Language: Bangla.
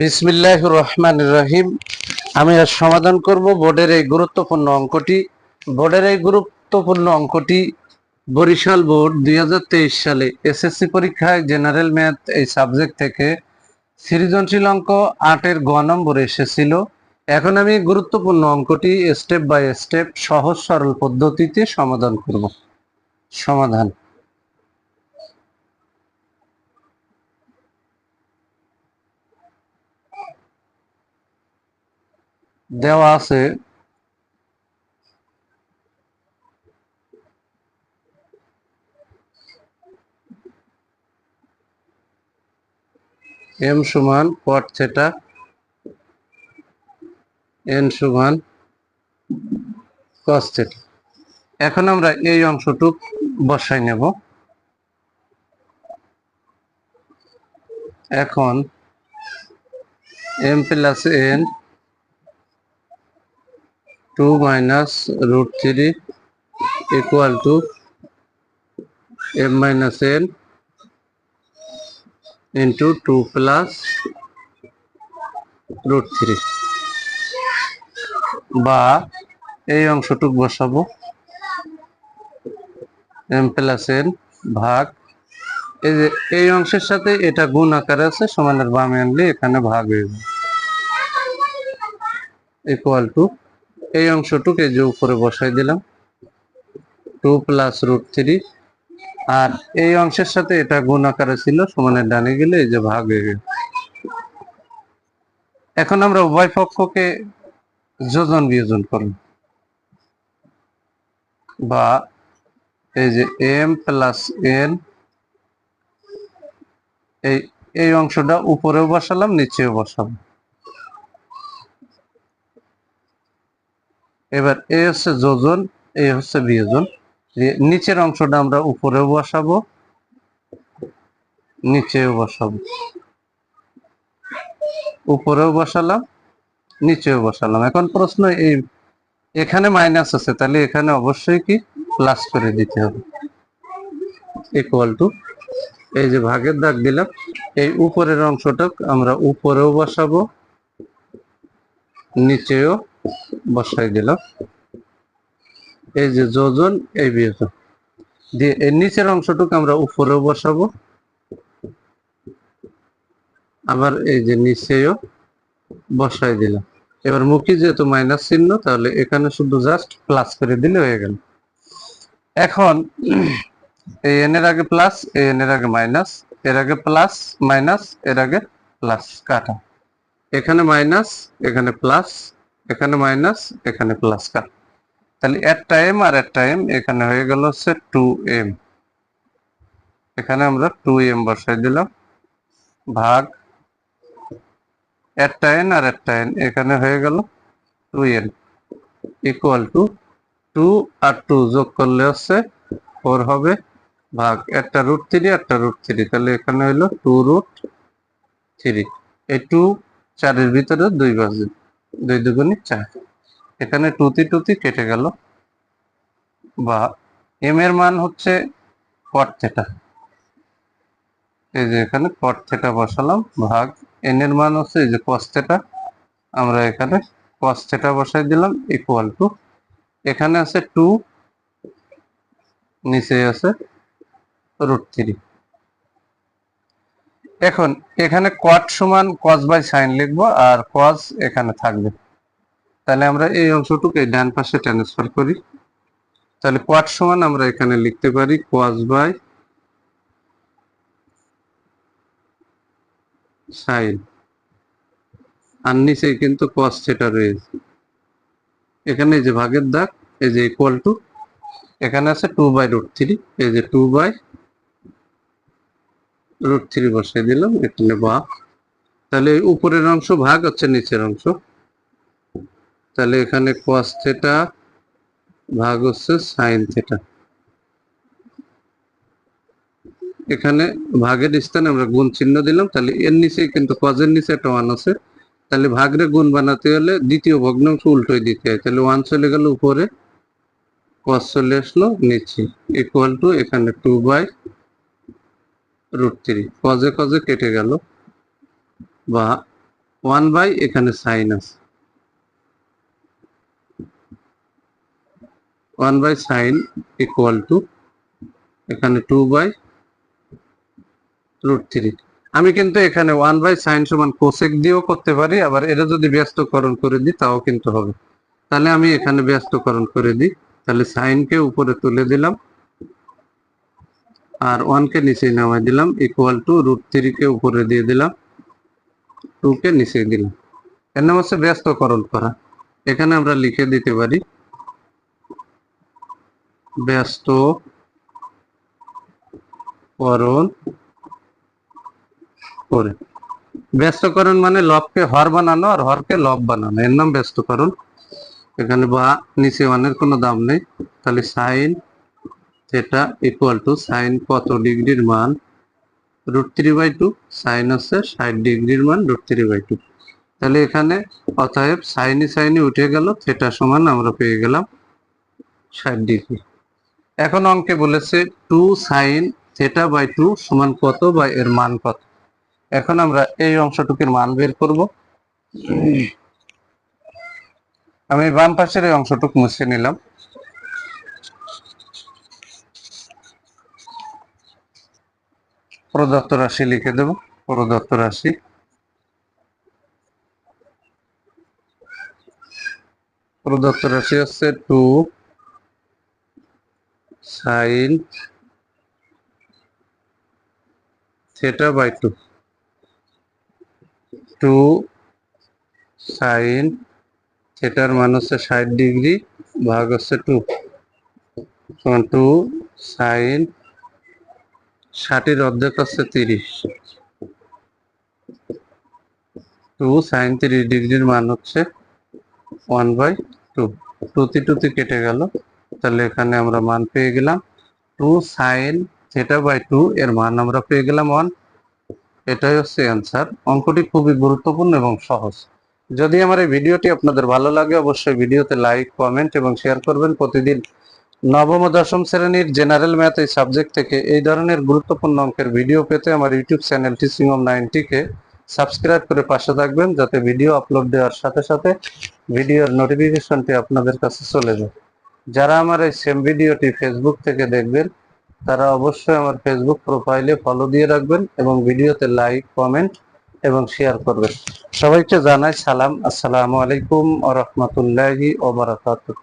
বিসমিল্লাহির রহমানির রহিম। আমি আজ সমাধান করব বোর্ডের এই গুরুত্বপূর্ণ অঙ্কটি। বরিশাল বোর্ড 2023 সালে এসএসসি পরীক্ষায় জেনারেল ম্যাথ এই সাবজেক্ট থেকে সৃজনশীল অঙ্ক 8-এর গ নম্বর এসেছিল। এখন আমি গুরুত্বপূর্ণ অঙ্কটি স্টেপ বাই স্টেপ সহজ সরল পদ্ধতিতে সমাধান করব। সমাধান দেওয়া আছে m সমান cot থিটা, n সমান cos থিটা। এখন আমরা এই অংশটুক বসাই নেব। এখন m plus n 2 minus root 3 equal to m minus n into 2 plus root 3, বা এই অংশটুক বসাবো m প্লাস n ভাগ এই যে এই অংশের সাথে এটা গুণ আকারে আছে, সমানের বামে আনলে এখানে ভাগ হয়ে যাবে, ইকুয়াল টু এই অংশটুক এই যে উপরে বসাই দিলাম 2 প্লাস রুট 3, আর এই অংশের সাথে এটা গুণ আকারে ছিল, সমানের ডানে গেলে এই যে ভাগ হয়ে গেল। এখন আমরা উভয় পক্ষকে যোজন বিয়োজন করব, বা এই যে m প্লাস n এই অংশটা উপরেও বসালাম, নিচেও বসাবো। এবার এই হচ্ছে যোজন, এই হচ্ছে বিয়োজন। নিচের অংশটা আমরা উপরেও বসাবো, নিচেও বসাবো। উপরেও বসালাম, নিচেও বসালাম। এখন প্রশ্ন, এই এখানে মাইনাস আছে, তাহলে এখানে অবশ্যই কি প্লাস করে দিতে হবে, ইকুয়াল টু এই যে ভাগের দাগ দিলাম, এই উপরের অংশটা আমরা উপরেও বসাবো, নিচেও বসাই দিলাম। এই যে যোজন, এই বিয়োজন দিয়ে এই নিচের অংশটুকু আমরা উপরেও বসাবো, আবার এই যে নিচেও বসাই দিলাম। এবার মুখী যেহেতু মাইনাস চিহ্ন, তাহলে এখানে শুধু জাস্ট প্লাস করে দিলে হয়ে গেল। এখন এই n এর আগে প্লাস, এই n এর আগে মাইনাস, এর আগে প্লাস মাইনাস, এর আগে প্লাস কাটা, এখানে মাইনাস, এখানে প্লাস, এখানে মাইনাস, এখানে প্লাস কাটা, তাহলে একটা m আর একটা m, এখানে হয়ে গেল হচ্ছে 2m। এখানে আমরা 2m বসাই দিলাম, ভাগ একটা n আর একটা n, এখানে হয়ে গেল 2n, ইকুয়াল টু 2 আর 2 যোগ করলে হচ্ছে 4 হবে, ভাগ একটা রুট 3 একটা রুট 3, তাহলে এখানে হইলো 2 রুট 3। এই 2 4-এর ভিতরে 2 বাজে, 2 দুগুণে 4, এখানে 2 কেটে গেল, বা m এর মান হচ্ছে cot থিটা, এই যে এখানে cot থিটা বসালাম, ভাগ n এর মান হচ্ছে এই যে cos থিটা, আমরা এখানে cos থিটা বসাই দিলাম, ইকুয়াল টু এখানে আছে 2, নিচে আছে রুট 3। এখন এখানে cot সমান cos বাই sin লিখবো, আর cos এখানে থাকবে, তাহলে আমরা এই অংশটুকু এই ডান পাশে ট্রান্সফার করি, তাহলে cot সমান আমরা এখানে লিখতে পারি cos বাই sin, আর নিচে কিন্তু cos থিটা রয়েছে। এখানে এই যে ভাগের দাগ, এই যে ইকুয়াল টু এখানে আছে 2 বাই রুট 3, এই যে 2 বাই রুট 3 বসাই দিলাম এখানে, বা তাহলে উপরের অংশ ভাগ হচ্ছে নিচের অংশ, তাহলে এখানে cos থিটা ভাগ হচ্ছে sin থিটা। এখানে ভাগের স্থানে আমরা গুণ চিহ্ন দিলাম, তাহলে এর নিচে কিন্তু cos এর নিচে একটা 1 আছে, তাহলে ভাগরে গুণ বানাতে হলে দ্বিতীয় ভগ্নাংশ উল্টোই দিতে হয়, তাহলে 1 চলে গেল উপরে, cos চলে আসলো নিচে, ইকুয়াল টু এখানে 2 বাই রুট 3, cos এ কেটে গেল, বা 1 বাই এখানে সাইন আছে 1 বাই সাইন ইকুয়াল টু এখানে 2 বাই √3। আমি কিন্তু এখানে 1 বাই সাইন সমান কোসেক দিয়েও করতে পারি, আবার এটা যদি ব্যস্তকরণ করে দিই তাও কিন্তু হবে। তাহলে আমি এখানে ব্যস্তকরণ করে দিই, তাহলে সাইনকে উপরে তুলে দিলাম আর 1 কে নিচে নামাই দিলাম, ইকুয়াল টু √3 কে উপরে দিয়ে দিলাম, 2 কে নিচে দিলাম। এর নাম হচ্ছে ব্যস্তকরণ করা। এখানে আমরা লিখে দিতে পারি ব্যস্তকরণ করে। ব্যস্তকরণ মানে লবকে হর বানানো আর হরকে লব বানানো, এর নাম ব্যস্তকরণ। এখানে বা নিচে 1 এর কোনো দাম নেই, তাহলে sine theta equal to sine কত ডিগ্রির মান √3/2, সাইন হচ্ছে 60 ডিগ্রির মান √3/2। তাহলে এখানে অতএব সাইনি সাইনি উঠে গেল, থিটা সমান আমরা পেয়ে গেলাম 60 ডিগ্রি। এখন অঙ্কে বলেছে 2 সাইন θ/2 সমান কত বা এর মান কত। এখন আমরা এই অংশটুকুর মান বের করব। আমি বাম পাশের এই অংশটুকু মুছে নিলাম। প্রদত্ত রাশি লিখে দেব। প্রদত্ত রাশি হচ্ছে 2 সাইন θ/2, 2 সাইন থিটার মান হচ্ছে 60 ডিগ্রি ভাগ হচ্ছে 2 সমান 2 সাইন 60 এর অর্ধেক হচ্ছে 30, 2 সাইন 30 ডিগ্রির মান হচ্ছে 1/2। 2 কেটে গেল, তাহলে এখানে আমরা মান পেয়ে গেলাম 2 সাইন θ/2 এর মান আমরা পেয়ে গেলাম 1। এটাই হচ্ছে অ্যান্সার। অঙ্কটি খুবই গুরুত্বপূর্ণ এবং সহজ। যদি আমার এই ভিডিওটি আপনাদের ভালো লাগে অবশ্যই ভিডিওতে লাইক, কমেন্ট এবং শেয়ার করবেন। প্রতিদিন নবম ও দশম শ্রেণীর জেনারেল ম্যাথ এই সাবজেক্ট থেকে এই ধরনের গুরুত্বপূর্ণ অঙ্কের ভিডিও পেতে আমার YouTube channel teaching of 90 K subscribe করে পাশে থাকবেন, যাতে ভিডিও আপলোড দেওয়ার সাথে সাথে ভিডিওর নোটিফিকেশনটি আপনাদের কাছে চলে যায়। যারা আমার এই সেম ভিডিওটি ফেসবুক থেকে দেখবেন তারা অবশ্যই আমার ফেসবুক প্রোফাইলে ফলো দিয়ে রাখবেন এবং ভিডিওতে লাইক, কমেন্ট এবং শেয়ার করবেন। সবাইকে জানাই সালাম, আসসালামু আলাইকুম ওয়া রাহমাতুল্লাহি ওয়া বারাকাতুহু।